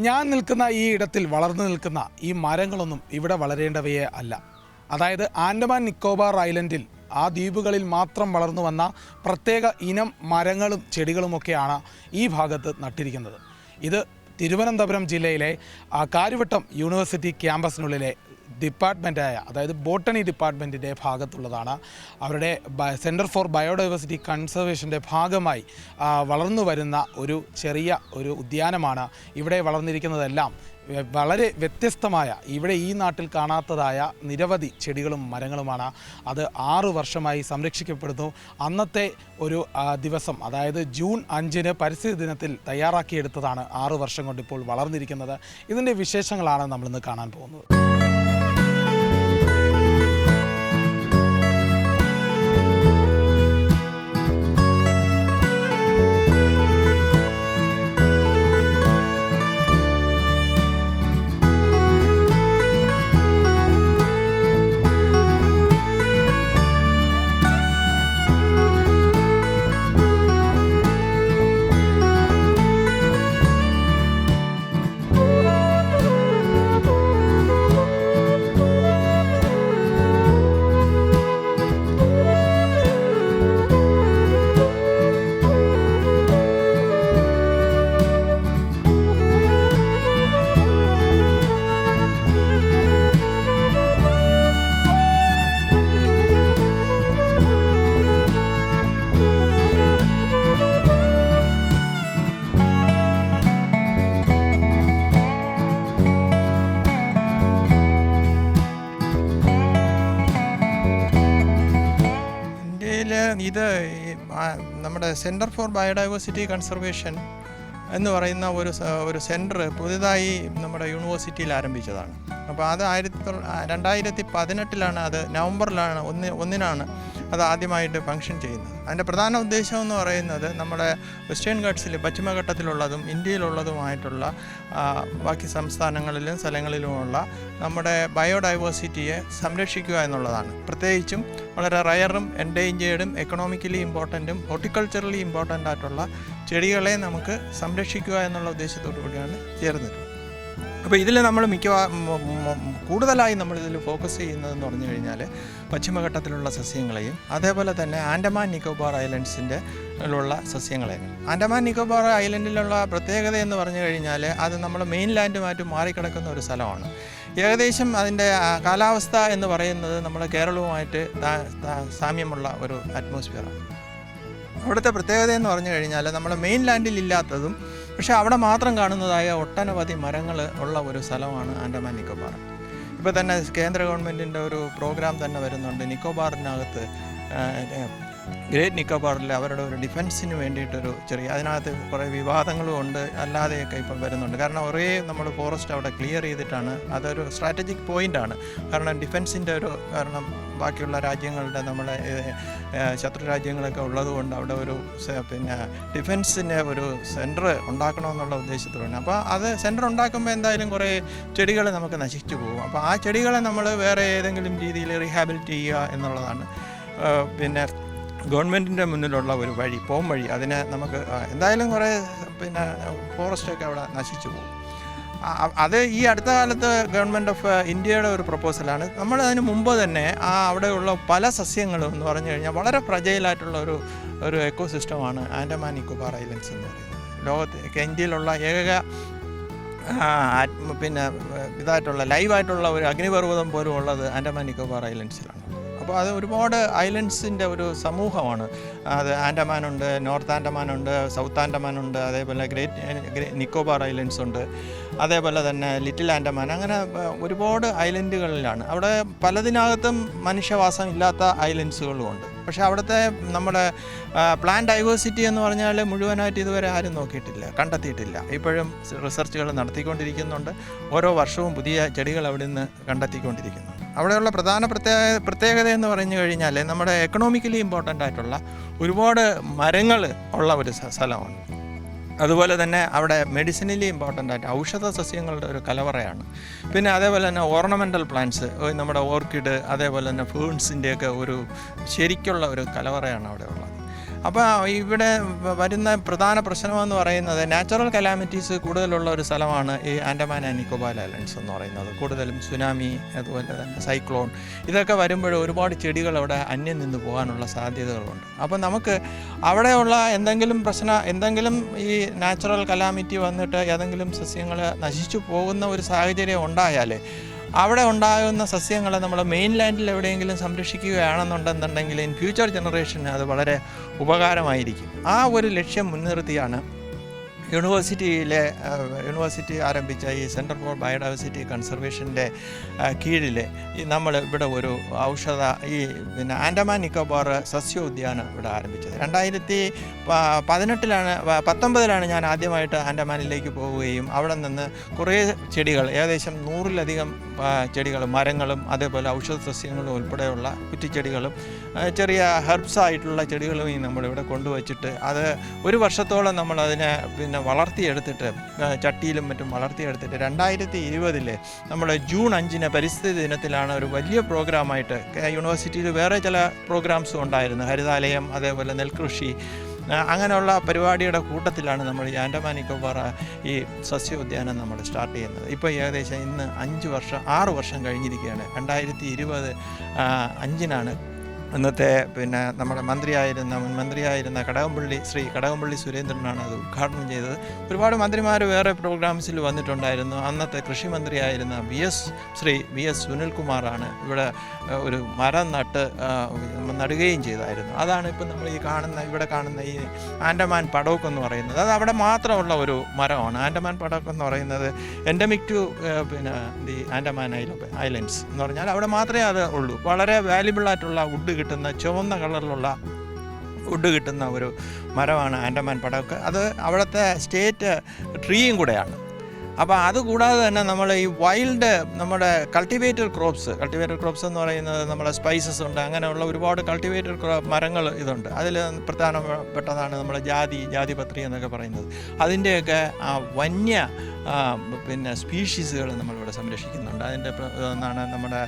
ഞാൻ നിൽക്കുന്ന ഈ ഇടത്തിൽ വളർന്നു നിൽക്കുന്ന ഈ മരങ്ങളൊന്നും ഇവിടെ വളരേണ്ടവയെ അല്ല. അതായത് ആൻഡമാൻ നിക്കോബാർ ഐലൻഡിൽ ആ ദ്വീപുകളിൽ മാത്രം വളർന്നു വന്ന പ്രത്യേക ഇനം മരങ്ങളും ചെടികളുമൊക്കെയാണ് ഈ ഭാഗത്ത് നട്ടിരിക്കുന്നത്. ഇത് തിരുവനന്തപുരം ജില്ലയിലെ കാര്യവട്ടം യൂണിവേഴ്സിറ്റി ക്യാമ്പസിനുള്ളിലെ ഡിപ്പാർട്ട്മെൻറ്റായ അതായത് ബോട്ടണി ഡിപ്പാർട്ട്മെൻറ്റിൻ്റെ ഭാഗത്തുള്ളതാണ്. അവരുടെ സെൻറ്റർ ഫോർ ബയോഡൈവേഴ്സിറ്റി കൺസർവേഷൻ്റെ ഭാഗമായി വളർന്നു വരുന്ന ഒരു ചെറിയ ഉദ്യാനമാണ്. ഇവിടെ വളർന്നിരിക്കുന്നതെല്ലാം വളരെ വ്യത്യസ്തമായ, ഇവിടെ ഈ നാട്ടിൽ കാണാത്തതായ നിരവധി ചെടികളും മരങ്ങളുമാണ്. അത് 6 വർഷമായി സംരക്ഷിക്കപ്പെടുന്നു. അന്നത്തെ ഒരു ദിവസം, അതായത് ജൂൺ 5 പരിസ്ഥിതി ദിനത്തിൽ തയ്യാറാക്കിയെടുത്തതാണ് 6 വർഷം കൊണ്ട് ഇപ്പോൾ വളർന്നിരിക്കുന്നത്. ഇതിൻ്റെ വിശേഷങ്ങളാണ് നമ്മളിന്ന് കാണാൻ പോകുന്നത്. ഇത് നമ്മുടെ സെൻറ്റർ ഫോർ ബയോഡൈവേഴ്സിറ്റി കൺസർവേഷൻ എന്ന് പറയുന്ന ഒരു സെൻറ്റർ പുതുതായി നമ്മുടെ യൂണിവേഴ്സിറ്റിയിൽ ആരംഭിച്ചതാണ്. അപ്പോൾ അത് 2018 അത് നവംബറിലാണ് ഒന്നിനാണ് അത് ആദ്യമായിട്ട് ഫങ്ഷൻ ചെയ്യുന്നത്. അതിൻ്റെ പ്രധാന ഉദ്ദേശം എന്ന് പറയുന്നത് നമ്മുടെ വെസ്റ്റേൺ ഘട്ട്സിൽ പശ്ചിമഘട്ടത്തിലുള്ളതും ഇന്ത്യയിലുള്ളതുമായിട്ടുള്ള ബാക്കി സംസ്ഥാനങ്ങളിലും സ്ഥലങ്ങളിലുമുള്ള നമ്മുടെ ബയോഡൈവേഴ്സിറ്റിയെ സംരക്ഷിക്കുക എന്നുള്ളതാണ്. പ്രത്യേകിച്ചും വളരെ റയറും എൻഡേഞ്ചേർഡും എക്കണോമിക്കലി ഇമ്പോർട്ടൻറ്റും ഹോർട്ടിക്കൾച്ചറലി ഇമ്പോർട്ടൻ്റ് ആയിട്ടുള്ള ചെടികളെ നമുക്ക് സംരക്ഷിക്കുക എന്നുള്ള ഉദ്ദേശത്തോടു കൂടിയാണ് ചേർന്നത്. അപ്പോൾ ഇതിൽ നമ്മൾ കൂടുതലായി നമ്മളിതിൽ ഫോക്കസ് ചെയ്യുന്നതെന്ന് പറഞ്ഞു കഴിഞ്ഞാൽ പശ്ചിമഘട്ടത്തിലുള്ള സസ്യങ്ങളെയും അതേപോലെ തന്നെ ആൻഡമാൻ നിക്കോബാർ ഐലൻഡ്സിൻ്റെ ഉള്ള സസ്യങ്ങളെയും. ആൻഡമാൻ നിക്കോബാർ ഐലൻഡിലുള്ള പ്രത്യേകത എന്ന് പറഞ്ഞു കഴിഞ്ഞാൽ അത് നമ്മൾ മെയിൻ ലാൻഡുമായിട്ട് മാറിക്കിടക്കുന്ന ഒരു സ്ഥലമാണ്. ഏകദേശം അതിൻ്റെ കാലാവസ്ഥ എന്ന് പറയുന്നത് നമ്മൾ കേരളവുമായിട്ട് സാമ്യമുള്ള ഒരു അറ്റ്മോസ്ഫിയറാണ്. അവിടുത്തെ പ്രത്യേകത എന്ന് പറഞ്ഞു കഴിഞ്ഞാൽ നമ്മൾ മെയിൻ ലാൻഡിൽ ഇല്ലാത്തതും പക്ഷേ അവിടെ മാത്രം കാണുന്നതായ ഒട്ടനവധി മരങ്ങൾ ഉള്ള ഒരു സ്ഥലമാണ് ആൻഡമാൻ നിക്കോബാർ. ഇപ്പോൾ തന്നെ കേന്ദ്ര ഗവൺമെൻറ്റിൻ്റെ ഒരു പ്രോഗ്രാം തന്നെ വരുന്നുണ്ട്. നിക്കോബാറിനകത്ത് ഗ്രേറ്റ് നിക്കോബാറിൽ അവരുടെ ഒരു ഡിഫൻസിന് വേണ്ടിയിട്ടൊരു അതിനകത്ത് കുറേ വിവാദങ്ങളും ഉണ്ട്, അല്ലാതെയൊക്കെ ഇപ്പം വരുന്നുണ്ട്. കാരണം ഒരേ നമ്മൾ ഫോറസ്റ്റ് അവിടെ ക്ലിയർ ചെയ്തിട്ടാണ്. അതൊരു സ്ട്രാറ്റജിക് പോയിൻ്റാണ്. കാരണം ഡിഫൻസിൻ്റെ കാരണം ബാക്കിയുള്ള രാജ്യങ്ങളുടെ നമ്മളെ ശത്രു രാജ്യങ്ങളൊക്കെ ഉള്ളതുകൊണ്ട് അവിടെ ഒരു ഡിഫൻസിൻ്റെ ഒരു സെൻറ്റർ ഉണ്ടാക്കണമെന്നുള്ള ഉദ്ദേശത്തോടാണ്. അപ്പോൾ അത് സെൻറ്റർ ഉണ്ടാക്കുമ്പോൾ എന്തായാലും കുറേ ചെടികൾ നമുക്ക് നശിച്ചു പോകും. അപ്പോൾ ആ ചെടികളെ നമ്മൾ വേറെ ഏതെങ്കിലും രീതിയിൽ റീഹാബിലിറ്റ് ചെയ്യുക എന്നുള്ളതാണ് ഗവൺമെൻറ്റിൻ്റെ മുന്നിലുള്ള ഒരു പോം വഴി. അതിനെ നമുക്ക് എന്തായാലും കുറേ ഫോറസ്റ്റൊക്കെ അവിടെ നശിച്ചു പോകും. അത് ഈ അടുത്ത കാലത്ത് ഗവൺമെൻറ് ഓഫ് ഇന്ത്യയുടെ ഒരു പ്രപ്പോസലാണ്. നമ്മൾ അതിന് മുമ്പ് തന്നെ അവിടെയുള്ള പല സസ്യങ്ങളും എന്ന് പറഞ്ഞു കഴിഞ്ഞാൽ വളരെ ഫ്രജൈലായിട്ടുള്ള ഒരു എക്കോസിസ്റ്റമാണ് ആൻഡമാൻ നിക്കോബാർ ഐലൻഡ്സ് എന്ന് പറയുന്നത്. ഇന്ത്യയിലുള്ള ഏക ഇതായിട്ടുള്ള ലൈവായിട്ടുള്ള ഒരു അഗ്നിപർവ്വതം പോലും ഉള്ളത് ആൻഡമാൻ നിക്കോബാർ ഐലൻഡ്സിലാണ്. അപ്പോൾ അത് ഒരുപാട് ഐലൻഡ്സിൻ്റെ ഒരു സമൂഹമാണ്. അത് ആൻഡമാനുണ്ട്, നോർത്ത് ആൻഡമാനുണ്ട്, സൗത്ത് ആൻഡമാനുണ്ട്, അതേപോലെ ഗ്രേറ്റ് നിക്കോബാർ ഐലൻഡ്സ് ഉണ്ട്, അതേപോലെ തന്നെ ലിറ്റിൽ ആൻഡമാൻ, അങ്ങനെ ഒരുപാട് ഐലൻഡുകളിലാണ്. അവിടെ പലതിനകത്തും മനുഷ്യവാസം ഇല്ലാത്ത ഐലൻഡ്സുകളും ഉണ്ട്. പക്ഷേ അവിടുത്തെ നമ്മുടെ പ്ലാന്റ് ഡൈവേഴ്സിറ്റി എന്ന് പറഞ്ഞാൽ മുഴുവനായിട്ട് ഇതുവരെ ആരും കണ്ടെത്തിയിട്ടില്ല. ഇപ്പോഴും റിസർച്ചുകൾ നടത്തിക്കൊണ്ടിരിക്കുന്നുണ്ട്. ഓരോ വർഷവും പുതിയ ചെടികൾ അവിടെ നിന്ന് കണ്ടെത്തിക്കൊണ്ടിരിക്കുന്നു. അവിടെയുള്ള പ്രധാന പ്രത്യേകത എന്ന് പറഞ്ഞു കഴിഞ്ഞാൽ നമ്മുടെ എക്കണോമിക്കലി ഇമ്പോർട്ടൻ്റ് ആയിട്ടുള്ള ഒരുപാട് മരങ്ങൾ ഉള്ള ഒരു സ്ഥലമാണ്. അതുപോലെ തന്നെ അവിടെ മെഡിസിനലി ഇമ്പോർട്ടൻ്റ് ആയിട്ട് ഔഷധ സസ്യങ്ങളുടെ ഒരു കലവറയാണ്. പിന്നെ അതേപോലെ തന്നെ ഓർണമെൻ്റൽ പ്ലാന്റ്സ്, നമ്മുടെ ഓർക്കിഡ്, അതേപോലെ തന്നെ ഫേൺസിൻ്റെയൊക്കെ ഒരു ശരിക്കുള്ള ഒരു കലവറയാണ് അവിടെ ഉള്ളത്. അപ്പോൾ ഇവിടെ വരുന്ന പ്രധാന പ്രശ്നമെന്ന് പറയുന്നത് നാച്ചുറൽ കലാമിറ്റീസ് കൂടുതലുള്ള ഒരു സ്ഥലമാണ് ഈ ആൻഡമാൻ ആൻഡ് നിക്കോബാർ ഐലൻഡ്സ് എന്ന് പറയുന്നത്. കൂടുതലും സുനാമി, അതുപോലെ തന്നെ സൈക്ലോൺ, ഇതൊക്കെ വരുമ്പോൾ ഒരുപാട് ചെടികൾ അവിടെ അന്യം നിന്ന് പോകാനുള്ള സാധ്യതകളുണ്ട്. അപ്പോൾ നമുക്ക് അവിടെയുള്ള എന്തെങ്കിലും ഈ നാച്ചുറൽ കലാമിറ്റി വന്നിട്ട് ഏതെങ്കിലും സസ്യങ്ങൾ നശിച്ചു പോകുന്ന ഒരു സാഹചര്യം ഉണ്ടായാൽ അവിടെ ഉണ്ടാകുന്ന സസ്യങ്ങളെ നമ്മൾ മെയിൻലാൻഡിൽ എവിടെയെങ്കിലും സംരക്ഷിക്കുകയാണെന്നുണ്ടെന്നുണ്ടെങ്കിൽ ഇൻ ഫ്യൂച്ചർ ജനറേഷന് അത് വളരെ ഉപകാരമായിരിക്കും. ആ ഒരു ലക്ഷ്യം മുൻനിർത്തിയാണ് യൂണിവേഴ്സിറ്റി ആരംഭിച്ച ഈ സെൻറ്റർ ഫോർ ബയോഡൈവേഴ്സിറ്റി കൺസർവേഷൻ്റെ കീഴിൽ നമ്മൾ ഇവിടെ ഒരു ആൻഡമാൻ നിക്കോബാർ സസ്യോദ്യാനം ഇവിടെ ആരംഭിച്ചത് 2019 ഞാൻ ആദ്യമായിട്ട് ആൻഡമാനിലേക്ക് പോവുകയും അവിടെ നിന്ന് കുറേ ചെടികൾ, ഏകദേശം 100-ലധികം ചെടികൾ, മരങ്ങളും അതേപോലെ ഔഷധ സസ്യങ്ങളും ഉൾപ്പെടെയുള്ള കുറ്റിച്ചെടികളും ചെറിയ ഹെർബ്സ് ആയിട്ടുള്ള ചെടികളും നമ്മളിവിടെ കൊണ്ടുവച്ചിട്ട് അത് ഒരു വർഷത്തോളം നമ്മളതിനെ വളർത്തിയെടുത്തിട്ട് ചട്ടിയിലും മറ്റും വളർത്തിയെടുത്തിട്ട് 2020 നമ്മൾ ജൂൺ 5 പരിസ്ഥിതി ദിനത്തിലാണ് ഒരു വലിയ പ്രോഗ്രാമായിട്ട് യൂണിവേഴ്സിറ്റിയിൽ വേറെ ചില പ്രോഗ്രാംസും ഉണ്ടായിരുന്നു. ഹരിതാലയം, അതേപോലെ നെൽകൃഷി, അങ്ങനെയുള്ള പരിപാടിയുടെ കൂട്ടത്തിലാണ് നമ്മൾ ഈ ആൻഡമാൻ നിക്കോബാർ ഈ സസ്യോദ്യാനം നമ്മൾ സ്റ്റാർട്ട് ചെയ്യുന്നത്. ഇപ്പോൾ ഏകദേശം ഇന്ന് 6 വർഷം കഴിഞ്ഞിരിക്കുകയാണ്. 2020 5 അന്നത്തെ നമ്മുടെ മുൻ മന്ത്രിയായിരുന്ന ശ്രീ കടകംപള്ളി സുരേന്ദ്രനാണ് അത് ഉദ്ഘാടനം ചെയ്തത്. ഒരുപാട് മന്ത്രിമാർ വേറെ പ്രോഗ്രാംസിൽ വന്നിട്ടുണ്ടായിരുന്നു. അന്നത്തെ കൃഷി മന്ത്രിയായിരുന്ന ശ്രീ വി എസ് സുനിൽകുമാറാണ് ഇവിടെ ഒരു മരം നടുകയും ചെയ്തായിരുന്നു. അതാണ് ഇപ്പം നമ്മൾ ഇവിടെ കാണുന്ന ഈ ആൻഡമാൻ പടോക്ക് എന്ന് പറയുന്നത്. അത് അവിടെ മാത്രമുള്ള ഒരു മരമാണ്. ആൻഡമാൻ പടോക്ക് എന്ന് പറയുന്നത് endemic to the Andaman islands എന്ന് പറഞ്ഞാൽ അവിടെ മാത്രമേ അത് ഉള്ളൂ. വളരെ വാല്യുബിൾ ആയിട്ടുള്ള വുഡ് കിട്ടുന്ന, ചുവന്ന കളറിലുള്ള വുഡ് കിട്ടുന്ന ഒരു മരമാണ് ആൻഡമാൻ പടോക്ക്. അത് അവിടുത്തെ സ്റ്റേറ്റ് ട്രീയും കൂടെയാണ്. അപ്പോൾ അതുകൂടാതെ തന്നെ നമ്മൾ ഈ നമ്മുടെ കൾട്ടിവേറ്റഡ് ക്രോപ്സ് എന്ന് പറയുന്നത് നമ്മളെ സ്പൈസസ് ഉണ്ട്, അങ്ങനെയുള്ള ഒരുപാട് കൾട്ടിവേറ്റഡ് മരങ്ങൾ ഇതുണ്ട്. അതിൽ പ്രധാനപ്പെട്ടതാണ് നമ്മുടെ ജാതിപത്രി എന്നൊക്കെ പറയുന്നത്. അതിൻ്റെയൊക്കെ വന്യ സ്പീഷീസുകൾ നമ്മളിവിടെ സംരക്ഷിക്കുന്നുണ്ട്. അതിൻ്റെ ഒന്നാണ് നമ്മുടെ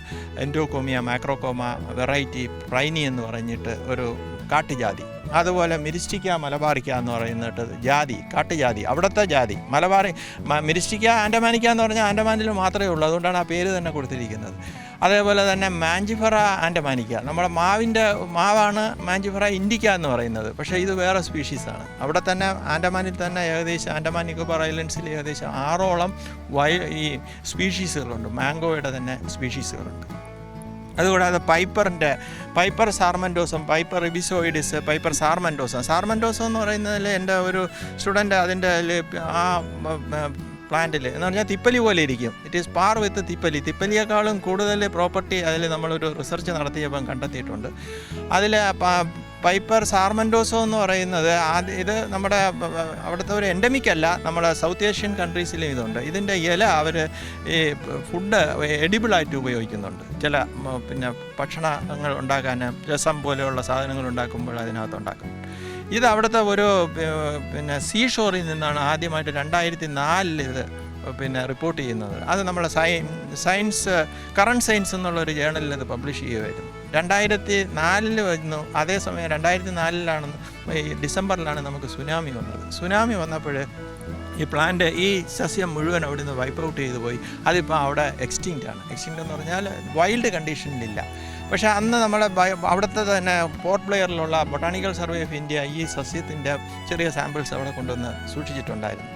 എൻഡോകോമിയ മാക്രോകോമ വെറൈറ്റി പ്രൈനി എന്ന് പറഞ്ഞിട്ട് ഒരു കാട്ടുജാതി. അതുപോലെ മിരിസ്റ്റിക്ക മലബാറിക്ക എന്ന് പറയുന്നിട്ട് കാട്ടുജാതി, അവിടുത്തെ ജാതി. മിരിസ്റ്റിക്ക ആൻഡമാനിക്ക എന്ന് പറഞ്ഞാൽ ആൻഡമാനിൽ മാത്രമേ ഉള്ളൂ, അതുകൊണ്ടാണ് ആ പേര് തന്നെ കൊടുത്തിരിക്കുന്നത്. അതേപോലെ തന്നെ മാഞ്ചിഫറ ആൻഡമാനിക്ക, നമ്മുടെ മാവാണ് മാഞ്ചിഫറ ഇൻഡിക്ക എന്ന് പറയുന്നത്. പക്ഷേ ഇത് വേറെ സ്പീഷീസാണ്. അവിടെ തന്നെ ആൻഡമാനിൽ തന്നെ ഏകദേശം ആൻഡമാൻ നിക്കോബാർ ഐലൻഡ്സിൽ ഏകദേശം 6ഓളം ഈ സ്പീഷീസുകളുണ്ട്. മാംഗോയുടെ തന്നെ സ്പീഷീസുകളുണ്ട്. അതുകൂടാതെ പൈപ്പർ സാർമൻഡോസം, പൈപ്പർ ഇബിസോയിഡിസ്, പൈപ്പർ സാർമൻഡോസം എന്ന് പറയുന്നതിൽ എൻ്റെ ഒരു സ്റ്റുഡൻ്റ് അതിൻ്റെ ആ പ്ലാന്റിൽ എന്ന് പറഞ്ഞാൽ തിപ്പലി പോലെ ഇരിക്കും. ഇറ്റ് ഈസ് പാർ വിത്ത് തിപ്പലിയേക്കാളും കൂടുതൽ പ്രോപ്പർട്ടി അതിൽ നമ്മളൊരു റിസർച്ച് നടത്തിയപ്പം കണ്ടെത്തിയിട്ടുണ്ട്. അതിൽ പൈപ്പർ സാർമൻഡോസോ എന്ന് പറയുന്നത് ഇത് നമ്മുടെ അവിടുത്തെ ഒരു എൻഡമിക് അല്ല, നമ്മുടെ സൗത്ത് ഏഷ്യൻ കൺട്രീസിലും ഇതുണ്ട്. ഇതിൻ്റെ ഇല അവർ ഈ ഫുഡ് എഡിബിളായിട്ട് ഉപയോഗിക്കുന്നുണ്ട്. ചില ഭക്ഷണങ്ങൾ ഉണ്ടാക്കാൻ, രസം പോലെയുള്ള സാധനങ്ങൾ ഉണ്ടാക്കുമ്പോൾ അതിനകത്ത് ഉണ്ടാക്കും. ഇത് അവിടുത്തെ ഒരു സീഷോറിൽ നിന്നാണ് ആദ്യമായിട്ട് 2004 ഇത് റിപ്പോർട്ട് ചെയ്യുന്നത്. അത് നമ്മളെ കറണ്ട് സയൻസ് എന്നുള്ളൊരു ജേണലിൽ ഇത് പബ്ലിഷ് ചെയ്യുമായിരുന്നു. 2004 വരുന്നു. അതേസമയം 2004 ഈ ഡിസംബറിലാണ് നമുക്ക് സുനാമി വന്നത്. സുനാമി വന്നപ്പോൾ ഈ സസ്യം മുഴുവൻ അവിടെ നിന്ന് വൈപ്പ് ഔട്ട് ചെയ്തു പോയി. അതിപ്പോൾ അവിടെ എക്സ്റ്റിങ്ക്റ്റ് എന്ന് പറഞ്ഞാൽ വൈൽഡ് കണ്ടീഷനിലില്ല. പക്ഷേ അന്ന് നമ്മുടെ അവിടുത്തെ തന്നെ പോർട്ട് ബ്ലെയറിലുള്ള ബൊട്ടാണിക്കൽ സർവേ ഓഫ് ഇന്ത്യ ഈ സസ്യത്തിൻ്റെ ചെറിയ സാമ്പിൾസ് അവിടെ കൊണ്ടുവന്ന് സൂക്ഷിച്ചിട്ടുണ്ടായിരുന്നു.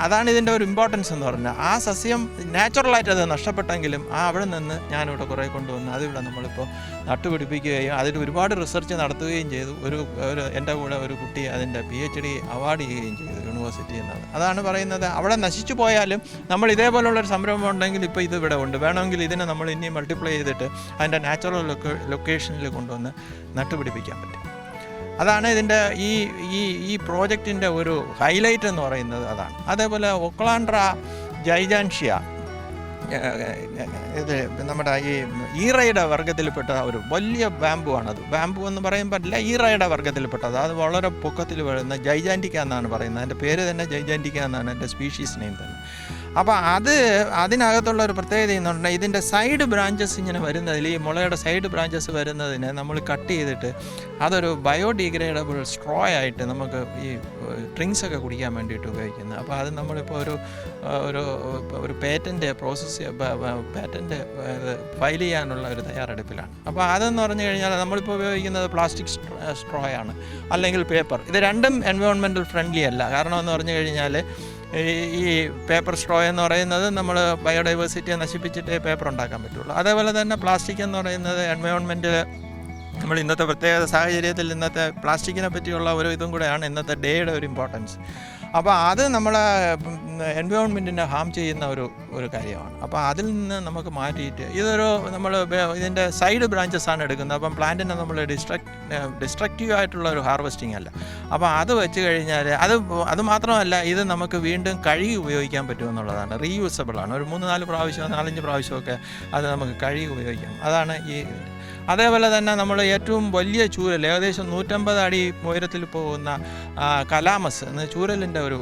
അതാണ് ഇതിൻ്റെ ഒരു ഇമ്പോർട്ടൻസ് എന്ന് പറഞ്ഞാൽ. ആ സസ്യം നാച്ചുറലായിട്ട് അത് നഷ്ടപ്പെട്ടെങ്കിലും അവിടെ നിന്ന് ഞാനിവിടെ കുറേ കൊണ്ടുവന്ന് അതിവിടെ നമ്മളിപ്പോൾ നട്ടുപിടിപ്പിക്കുകയും അതിൽ ഒരുപാട് റിസർച്ച് നടത്തുകയും ചെയ്തു. എൻ്റെ കൂടെ ഒരു കുട്ടി അതിൻ്റെ PhD അവാർഡ് ചെയ്യുകയും ചെയ്തു യൂണിവേഴ്സിറ്റിയിൽ നിന്നാണ്. അതാണ് പറയുന്നത്, അവിടെ നശിച്ചു പോയാലും നമ്മൾ ഇതേപോലുള്ളൊരു സംരംഭം ഉണ്ടെങ്കിൽ ഇപ്പോൾ ഇത് ഇവിടെ ഉണ്ട്, വേണമെങ്കിൽ ഇതിനെ നമ്മൾ ഇനി മൾട്ടിപ്ലൈ ചെയ്തിട്ട് അതിൻ്റെ നാച്ചുറൽ ലൊക്കേഷനിൽ കൊണ്ടുവന്ന് നട്ടുപിടിപ്പിക്കാൻ പറ്റും. അതാണ് ഇതിൻ്റെ ഈ പ്രോജക്റ്റിൻ്റെ ഒരു ഹൈലൈറ്റ് എന്ന് പറയുന്നത് അതാണ്. അതേപോലെ ഒക്ലാൻഡ്ര ജൈജാൻഷ്യ, ഇത് നമ്മുടെ ഈറയുടെ വർഗ്ഗത്തിൽപ്പെട്ട ഒരു വലിയ ബാമ്പു ആണത്. ബാമ്പു എന്ന് പറയാൻ പറ്റില്ല, ഈറയുടെ വർഗ്ഗത്തിൽപ്പെട്ടത്. അത് വളരെ പൊക്കത്തിൽ വരുന്ന ജൈജാൻറ്റിക്ക എന്നാണ് പറയുന്നത്. അതിൻ്റെ പേര് തന്നെ ജൈജാൻറ്റിക്ക എന്നാണ്, എൻ്റെ സ്പീഷീസ് നെയിം തന്നെ. അപ്പോൾ അതിനകത്തുള്ള ഒരു പ്രത്യേകത എന്ന് പറഞ്ഞാൽ ഇതിൻ്റെ സൈഡ് ബ്രാഞ്ചസ് ഇങ്ങനെ വരുന്നതിൽ, ഈ മുളയുടെ സൈഡ് ബ്രാഞ്ചസ് വരുന്നതിന് നമ്മൾ കട്ട് ചെയ്തിട്ട് അതൊരു ബയോഡിഗ്രേഡബിൾ സ്ട്രോ ആയിട്ട് നമുക്ക് ഈ ഡ്രിങ്ക്സ് ഒക്കെ കുടിക്കാൻ വേണ്ടിയിട്ട് ഉപയോഗിക്കുന്നത്. അപ്പോൾ അത് നമ്മളിപ്പോൾ ഒരു പേറ്റൻ്റ് പേറ്റൻ്റ് ഫയൽ ചെയ്യാനുള്ള ഒരു തയ്യാറെടുപ്പിലാണ്. അപ്പോൾ അതെന്ന് പറഞ്ഞു കഴിഞ്ഞാൽ നമ്മളിപ്പോൾ ഉപയോഗിക്കുന്നത് പ്ലാസ്റ്റിക് സ്ട്രോ ആണ്, അല്ലെങ്കിൽ പേപ്പർ. ഇത് രണ്ടും എൻവയോൺമെൻറ്റൽ ഫ്രണ്ട്ലി അല്ല. കാരണം എന്ന് പറഞ്ഞു കഴിഞ്ഞാൽ ഈ പേപ്പർ സ്ട്രോ എന്ന് പറയുന്നത് നമ്മൾ ബയോഡൈവേഴ്സിറ്റിയെ നശിപ്പിച്ചിട്ടേ പേപ്പർ ഉണ്ടാക്കാൻ പറ്റുള്ളൂ. അതേപോലെ തന്നെ പ്ലാസ്റ്റിക് എന്ന് പറയുന്നത് എൻവയോൺമെൻറ്റിൽ നമ്മൾ ഇന്നത്തെ പ്രത്യേക സാഹചര്യത്തിൽ ഇന്നത്തെ പ്ലാസ്റ്റിക്കിനെ പറ്റിയുള്ള ഒരു ഇതും കൂടെയാണ് ഇന്നത്തെ ഡേയുടെ ഒരു ഇമ്പോർട്ടൻസ്. അപ്പോൾ അത് നമ്മളെ എൻവയോൺമെൻറ്റിനെ ഹാം ചെയ്യുന്ന ഒരു കാര്യമാണ്. അപ്പോൾ അതിൽ നിന്ന് നമുക്ക് മാറ്റിയിട്ട് നമ്മൾ ഇതിൻ്റെ സൈഡ് ബ്രാഞ്ചസ് ആണ് എടുക്കുന്നത്. അപ്പം പ്ലാന്റിനെ നമ്മൾ ഡിസ്ട്രക്റ്റീവ് ആയിട്ടുള്ള ഒരു ഹാർവെസ്റ്റിംഗ് അല്ല. അപ്പോൾ അത് വെച്ച് കഴിഞ്ഞാൽ അത് മാത്രമല്ല, ഇത് നമുക്ക് വീണ്ടും കഴുകി ഉപയോഗിക്കാൻ പറ്റുമെന്നുള്ളതാണ്. റീയൂസബിൾ ആണ്. ഒരു 3-4 പ്രാവശ്യം 4-5 പ്രാവശ്യമൊക്കെ അത് നമുക്ക് കഴുകി ഉപയോഗിക്കാം. അതാണ് ഈ. അതേപോലെ തന്നെ നമ്മൾ ഏറ്റവും വലിയ ചൂരൽ, ഏകദേശം 150 അടി ഉയരത്തിൽ പോകുന്ന കലാമസ് എന്ന ചൂരലിൻ്റെ ഒരു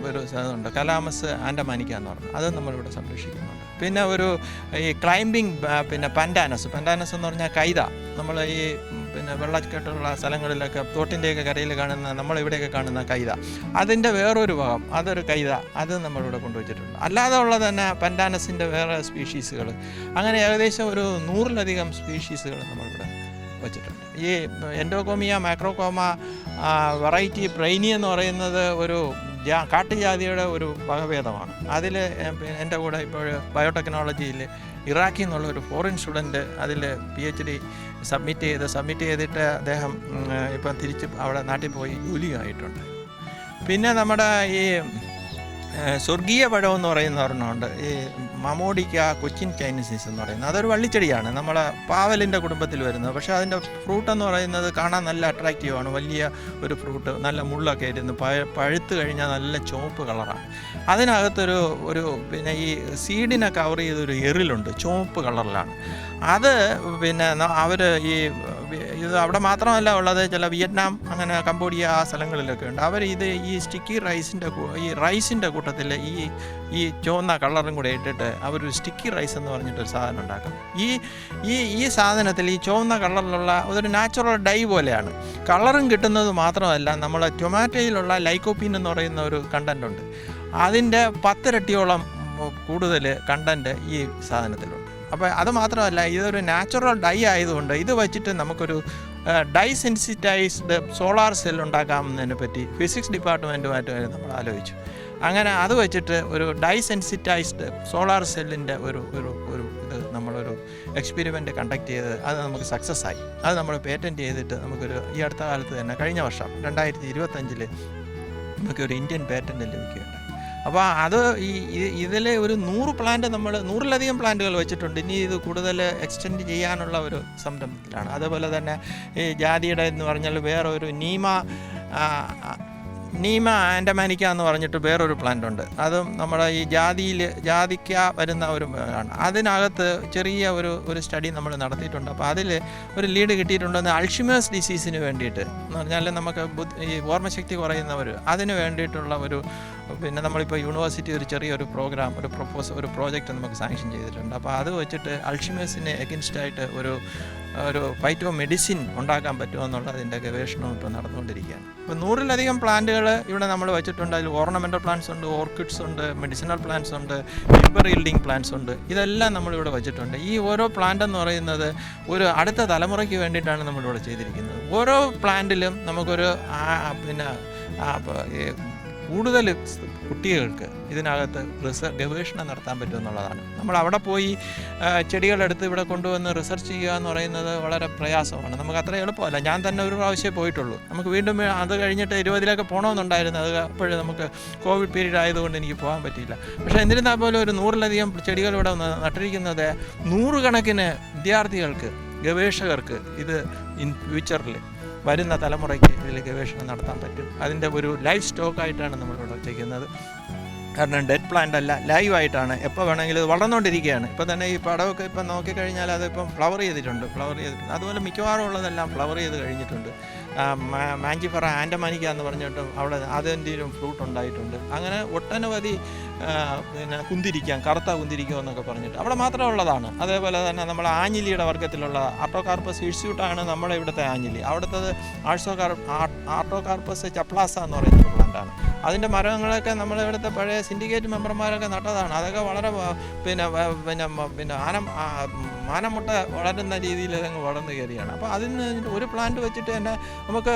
ഇതുണ്ട്, കലാമസ് ആൻഡമാനിക്ക എന്ന് പറഞ്ഞു. അത് നമ്മളിവിടെ സംരക്ഷിക്കുന്നുണ്ട്. പിന്നെ ഈ ക്ലൈംബിംഗ് പൻഡാനസ് എന്ന് പറഞ്ഞാൽ കൈത. നമ്മൾ ഈ വെള്ളക്കെട്ടുള്ള സ്ഥലങ്ങളിലൊക്കെ തോട്ടിൻ്റെയൊക്കെ കരയിൽ കാണുന്ന, നമ്മളിവിടെയൊക്കെ കാണുന്ന കൈത, അതിൻ്റെ വേറൊരു ഭാഗം, അതൊരു കൈത, അത് നമ്മളിവിടെ കൊണ്ടുവച്ചിട്ടുണ്ട്. അല്ലാതെ ഉള്ളത് തന്നെ പൻഡാനസിൻ്റെ വേറെ സ്പീഷീസുകൾ, അങ്ങനെ ഏകദേശം ഒരു 100-ലധികം സ്പീഷീസുകൾ നമ്മളിവിടെ വച്ചിട്ടുണ്ട്. ഈ എൻഡോകോമിയ മാക്രോകോമ വെറൈറ്റി ബ്രെയിനി എന്ന് പറയുന്നത് ഒരു കാട്ടുജാതിയുടെ ഒരു വകഭേദമാണ്. അതിൽ എൻ്റെ കൂടെ ഇപ്പോൾ ബയോടെക്നോളജിയിൽ ഇറാഖിൽ നിന്നുള്ള ഒരു ഫോറിൻ സ്റ്റുഡൻറ്റ് അതിൽ PhD സബ്മിറ്റ് ചെയ്തിട്ട് അദ്ദേഹം ഇപ്പം തിരിച്ച് അവിടെ നാട്ടിൽ പോയി ജോലിയായിട്ടുണ്ട്. പിന്നെ നമ്മുടെ ഈ സ്വർഗീയ പഴം എന്ന് പറയുന്ന ഒരെണ്ണമുണ്ട്, ഈ മമോഡിക്ക കൊച്ചിൻ ചൈനീസീസ് എന്ന് പറയുന്നത്. അതൊരു വള്ളിച്ചെടിയാണ്, നമ്മളെ പാവലിൻ്റെ കുടുംബത്തിൽ വരുന്നത്. പക്ഷേ അതിൻ്റെ ഫ്രൂട്ട് എന്ന് പറയുന്നത് കാണാൻ നല്ല അട്രാക്റ്റീവാണ്. വലിയ ഒരു ഫ്രൂട്ട്, നല്ല മുള്ളൊക്കെ ഇരുന്ന് പഴുത്ത് കഴിഞ്ഞാൽ നല്ല ചുവപ്പ് കളറാണ്. അതിനകത്തൊരു പിന്നെ ഈ സീഡിനെ കവർ ചെയ്തൊരു എറിലുണ്ട്, ചുവപ്പ് കളറിലാണ്. അത് അവർ ഇത് അവിടെ മാത്രമല്ല ഉള്ളത്, ചില വിയറ്റ്നാം, അങ്ങനെ കംബോഡിയ, ആ സ്ഥലങ്ങളിലൊക്കെ ഉണ്ട്. അവർ ഈ സ്റ്റിക്കി റൈസിൻ്റെ കൂട്ടത്തിൽ ഈ ചുവന്ന കളറും കൂടെ ഇട്ടിട്ട് അവരൊരു സ്റ്റിക്കി റൈസ് എന്ന് പറഞ്ഞിട്ടൊരു സാധനം ഉണ്ടാക്കും. ഈ സാധനത്തിൽ ഈ ചുവന്ന കളറിലുള്ള ഒരു നാച്ചുറൽ ഡൈ പോലെയാണ്. കളറും കിട്ടുന്നത് മാത്രമല്ല, നമ്മളെ ടൊമാറ്റോയിലുള്ള ലൈക്കോപ്പീൻ എന്ന് പറയുന്ന ഒരു കണ്ടൻ്റ് ഉണ്ട്. അതിൻ്റെ 10 ഇരട്ടിയോളം കൂടുതൽ കണ്ടൻറ്റ് ഈ സാധനത്തിലുണ്ട്. അപ്പോൾ അത് മാത്രമല്ല, ഇതൊരു നാച്ചുറൽ ഡൈ ആയതുകൊണ്ട് ഇത് വച്ചിട്ട് നമുക്കൊരു ഡൈ സെൻസിറ്റൈസ്ഡ് സോളാർ സെൽ ഉണ്ടാക്കാമെന്നതിനെ പറ്റി ഫിസിക്സ് ഡിപ്പാർട്ട്മെൻറ്റുമായിട്ട് നമ്മൾ ആലോചിച്ചു. അങ്ങനെ അത് വെച്ചിട്ട് ഒരു ഡൈ സെൻസിറ്റൈസ്ഡ് സോളാർ സെല്ലിൻ്റെ ഒരു ഇത് നമ്മളൊരു എക്സ്പെരിമെൻറ്റ് കണ്ടക്ട് ചെയ്ത് അത് നമുക്ക് സക്സസ് ആയി. അത് നമ്മൾ പേറ്റൻറ്റ് ചെയ്തിട്ട് ഈ അടുത്ത കാലത്ത് തന്നെ, കഴിഞ്ഞ വർഷം 2025 നമുക്കൊരു ഇന്ത്യൻ പേറ്റൻറ്റ് ലഭിക്കുകയുണ്ടായി. അപ്പോൾ അത് ഇതിൽ ഒരു 100 പ്ലാന്റ്, നമ്മൾ 100-ലധികം പ്ലാന്റുകൾ വെച്ചിട്ടുണ്ട്. ഇനി ഇത് കൂടുതൽ എക്സ്റ്റെൻഡ് ചെയ്യാനുള്ള ഒരു സംരംഭത്തിലാണ്. അതേപോലെ തന്നെ ഈ ജാതിയുടെ എന്ന് പറഞ്ഞാൽ വേറെ ഒരു നീമ ആൻഡമാനിക്ക എന്ന് പറഞ്ഞിട്ട് വേറൊരു പ്ലാന്റ് ഉണ്ട്. അതും നമ്മുടെ ഈ ജാതിക്ക വരുന്ന ഒരു ആണ്. അതിനകത്ത് ചെറിയ ഒരു സ്റ്റഡി നമ്മൾ നടത്തിയിട്ടുണ്ട്. അപ്പോൾ അതിൽ ഒരു ലീഡ് കിട്ടിയിട്ടുണ്ടെന്ന് അൾഷിമേഴ്സ് ഡിസീസിന് വേണ്ടിയിട്ട് എന്ന് പറഞ്ഞാൽ നമുക്ക് ഈ ഓർമ്മശക്തി കുറയുന്നവർ, അതിന് വേണ്ടിയിട്ടുള്ള നമ്മളിപ്പോൾ യൂണിവേഴ്സിറ്റി ഒരു ചെറിയൊരു പ്രോഗ്രാം, ഒരു പ്രോജക്റ്റ് നമുക്ക് സാങ്ഷൻ ചെയ്തിട്ടുണ്ട്. അപ്പോൾ അത് വെച്ചിട്ട് അൾഷിമേഴ്സിന് എഗൻസ്റ്റായിട്ട് ഒരു ഫൈറ്റോ മെഡിസിൻ ഉണ്ടാക്കാൻ പറ്റുമെന്നുള്ളതിൻ്റെ ഗവേഷണവും ഇപ്പോൾ നടന്നുകൊണ്ടിരിക്കുകയാണ്. ഇപ്പോൾ 100-ലധികം പ്ലാന്റുകൾ ഇവിടെ നമ്മൾ വെച്ചിട്ടുണ്ട്. അതിൽ ഓർണമെൻ്റൽ പ്ലാന്റ്സ് ഉണ്ട്, ഓർക്കിഡ്സ് ഉണ്ട്, മെഡിസിനൽ പ്ലാന്റ്സ് ഉണ്ട്, ടിമ്പർ ഈൽഡിങ് പ്ലാന്റ്സ് ഉണ്ട്. ഇതെല്ലാം നമ്മളിവിടെ വെച്ചിട്ടുണ്ട്. ഈ ഓരോ പ്ലാന്റ് എന്ന് പറയുന്നത് ഒരു അടുത്ത തലമുറയ്ക്ക് വേണ്ടിയിട്ടാണ് നമ്മളിവിടെ ചെയ്തിരിക്കുന്നത്. ഓരോ പ്ലാന്റിലും നമുക്കൊരു കൂടുതൽ കുട്ടികൾക്ക് ഇതിനകത്ത് ഗവേഷണം നടത്താൻ പറ്റുമെന്നുള്ളതാണ്. നമ്മൾ അവിടെ പോയി ചെടികളെടുത്ത് ഇവിടെ കൊണ്ടുവന്ന് റിസർച്ച് ചെയ്യുക എന്ന് പറയുന്നത് വളരെ പ്രയാസമാണ്. നമുക്ക് അത്ര എളുപ്പമല്ല. ഞാൻ തന്നെ ഒരു പ്രാവശ്യമേ പോയിട്ടുള്ളൂ. നമുക്ക് വീണ്ടും അത് കഴിഞ്ഞിട്ട് 20-ലൊക്കെ പോകണമെന്നുണ്ടായിരുന്നു. അത് അപ്പോഴും നമുക്ക് കോവിഡ് പീരീഡ് ആയതുകൊണ്ട് എനിക്ക് പോകാൻ പറ്റിയില്ല. പക്ഷേ എന്നിരുന്നാൽ പോലും ഒരു 100-ലധികം ചെടികൾ ഇവിടെ നട്ടിരിക്കുന്നത് 100 കണക്കിന് വിദ്യാർത്ഥികൾക്ക്, ഗവേഷകർക്ക് ഇത് ഫ്യൂച്ചറിൽ വരുന്ന തലമുറയ്ക്ക് ഇതിൽ ഗവേഷണം നടത്താൻ പറ്റും. അതിൻ്റെ ഒരു ലൈഫ് സ്റ്റോക്കായിട്ടാണ് നമ്മളിവിടെ വച്ചിരിക്കുന്നത്. കാരണം ഡെഡ് പ്ലാന്റ് അല്ല, ലൈവായിട്ടാണ്. എപ്പോൾ വേണമെങ്കിലും ഇത് വളർന്നുകൊണ്ടിരിക്കുകയാണ്. ഇപ്പോൾ തന്നെ ഈ പടമൊക്കെ ഇപ്പം നോക്കിക്കഴിഞ്ഞാൽ അതിപ്പം ഫ്ലവർ ചെയ്തിട്ടുണ്ട്. അതുപോലെ മിക്കവാറും ഉള്ളതെല്ലാം ഫ്ലവർ ചെയ്ത് കഴിഞ്ഞിട്ടുണ്ട്. മാഞ്ചിഫറ ആൻഡമാനിക്ക എന്ന് പറഞ്ഞിട്ട് അവിടെ അതിൻ്റെയും ഫ്രൂട്ട് ഉണ്ടായിട്ടുണ്ട്. അങ്ങനെ ഒട്ടനവധി പിന്നെ കുന്തിരിക്കം, കറുത്ത കുന്തിരിക്കം എന്നൊക്കെ പറഞ്ഞിട്ട് അവിടെ മാത്രമേ ഉള്ളതാണ്. അതേപോലെ തന്നെ നമ്മൾ ആഞ്ഞിലിയുടെ വർഗ്ഗത്തിലുള്ള ആർട്ടോകാർപ്പസ് ഹിഴ്സ്യൂട്ടാണ് നമ്മുടെ ഇവിടുത്തെ ആഞ്ഞിലി. അവിടുത്തത് ആർട്ടോകാർപ്പസ് ചപ്ലാസ എന്ന് പറയുന്ന പ്ലാന്റാണ്. അതിൻ്റെ മരങ്ങളൊക്കെ നമ്മളിവിടുത്തെ പഴയ സിൻഡിക്കേറ്റ് മെമ്പർമാരൊക്കെ നട്ടതാണ്. അതൊക്കെ വളരെ മാനമുട്ട വളരുന്ന രീതിയിൽ അതങ്ങ് വളർന്നു കയറിയാണ്. അപ്പോൾ അതിന് ഒരു പ്ലാന്റ് വെച്ചിട്ട് തന്നെ നമുക്ക്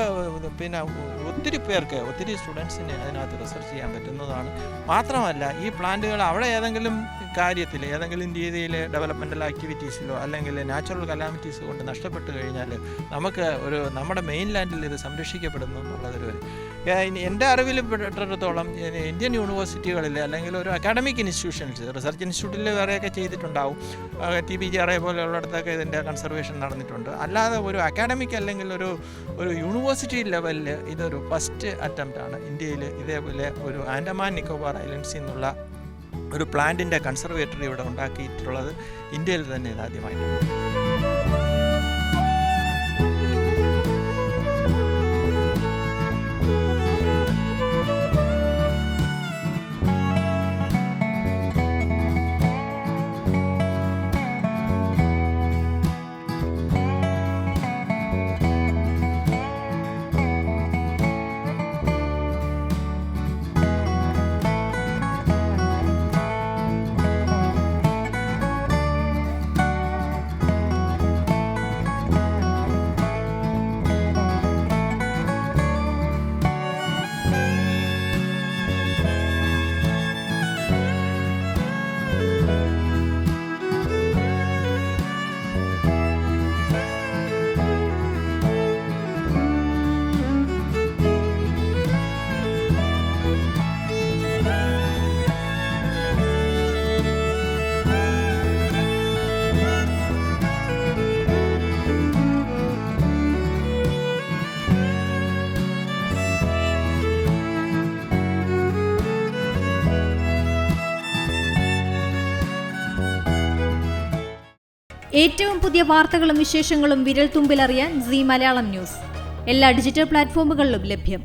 ഒത്തിരി പേർക്ക്, ഒത്തിരി സ്റ്റുഡൻസിന് അതിനകത്ത് റിസർച്ച് ചെയ്യാൻ പറ്റുന്നതാണ്. മാത്രമല്ല ഈ പ്ലാന്റുകൾ അവിടെ ഏതെങ്കിലും കാര്യത്തിൽ, ഏതെങ്കിലും രീതിയിൽ ഡെവലപ്മെൻ്റൽ ആക്ടിവിറ്റീസിലോ അല്ലെങ്കിൽ നാച്ചുറൽ കലാമിറ്റീസ് കൊണ്ട് നഷ്ടപ്പെട്ട് കഴിഞ്ഞാൽ നമുക്ക് നമ്മുടെ മെയിൻ ലാൻഡിൽ ഇത് സംരക്ഷിക്കപ്പെടുന്നു എന്നുള്ളതൊരു എൻ്റെ അറിവിൽ പെട്ടിടത്തോളം ഇന്ത്യൻ യൂണിവേഴ്സിറ്റികളിൽ അല്ലെങ്കിൽ ഒരു അക്കാഡമിക് ഇൻസ്റ്റിറ്റ്യൂഷൻസ്, റിസർച്ച് ഇൻസ്റ്റിറ്റ്യൂട്ടിൽ വേറെയൊക്കെ ചെയ്തിട്ടുണ്ടാവും. TBGRA പോലെയുള്ളിടത്തൊക്കെ ഇതിൻ്റെ കൺസർവേഷൻ നടന്നിട്ടുണ്ട്. അല്ലാതെ ഒരു അക്കാഡമിക് അല്ലെങ്കിൽ ഒരു യൂണിവേഴ്സിറ്റി ലെവലിൽ ഇതൊരു ഫസ്റ്റ് അറ്റംപ്റ്റാണ് ഇന്ത്യയിൽ ഇതേപോലെ ഒരു ആൻഡമാൻ നിക്കോബാർ ഐലൻഡ്സിൽ നിന്നുള്ള ഒരു പ്ലാന്റിൻ്റെ കൺസർവേറ്ററി ഇവിടെ ഉണ്ടാക്കിയിട്ടുള്ളത്. ഇന്ത്യയിൽ തന്നെ ഇതാദ്യമായിട്ടാണ്. ഏറ്റവും പുതിയ വാർത്തകളും വിശേഷങ്ങളും വിരൽ തുമ്പിലറിയാൻ സീ മലയാളം ന്യൂസ് എല്ലാ ഡിജിറ്റൽ പ്ലാറ്റ്ഫോമുകളിലും ലഭ്യം.